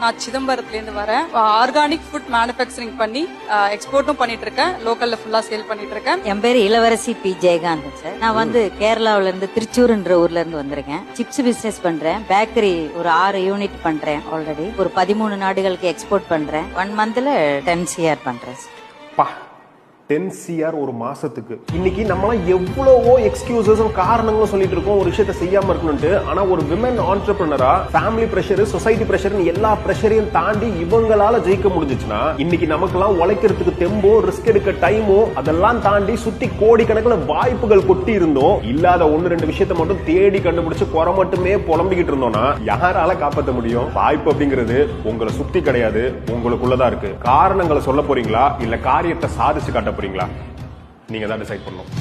நான் சிதம்பரத்துல இருந்து வரேன். ஆர்கானிக் ஃபுட் மேனுஃபேக்சரிங் பண்ணி எக்ஸ்போர்ட்டும் பண்ணிட்டு இருக்கேன். லோக்கல்ல ஃபுல்லா சேல் பண்ணிட்டு இருக்கேன். என் பேரு இளவரசி பி ஜெயகாந்த் சார். நான் வந்து கேரளாவில இருந்து திருச்சூர்ன்ற ஊர்ல இருந்து வந்திருக்கேன். சிப்ஸ் பிசினஸ் பண்றேன். பேக்கரி ஒரு 6 யூனிட் பண்றேன். ஆல்ரெடி ஒரு 13 நாடுகளுக்கு எக்ஸ்போர்ட் பண்றேன். 1 மந்த்ல 10 CR பண்றேன். 10 CR ஒரு மாசத்துக்கு. இன்னைக்கு நம்மளாம் எவ்வளவோ எக்ஸ்கியூசஸும் காரணங்களும் சொல்லிட்டு இருக்கோம் ஒரு விஷயத்த செய்யாம இருக்கணும்ட்டு. ஆனா ஒரு விமன் ஆண்டர்பிரினரா ஃபேமிலி பிரஷர், சொசைட்டி பிரஷர், எல்லா பிரஷரையும் தாண்டி இவங்களால ஜெயிக்க முடிஞ்சுச்சுன்னா இன்னைக்கு நமக்கெல்லாம் உழைக்கிறதுக்கு தெம்போ, ரிஸ்க் எடுக்க டைமோ அதெல்லாம் தாண்டி சுத்தி கோடிக்கணக்கில் வாய்ப்புகள் கொட்டி இருந்தோம். இல்லாத 1-2 விஷயத்த மட்டும் தேடி கண்டுபிடிச்சு குறை மட்டுமே புலம்பிக்கிட்டு இருந்தோம்னா யாரால காப்பாற்ற முடியும்? வாய்ப்பு அப்படிங்கிறது உங்களை சுத்தி கிடையாது, உங்களுக்குள்ளதான் இருக்கு. காரணங்களை சொல்ல போறீங்களா இல்ல காரியத்தை சாதிச்சு காட்ட போறீங்களா? நீங்க தான் டிசைட் பண்ணணும்.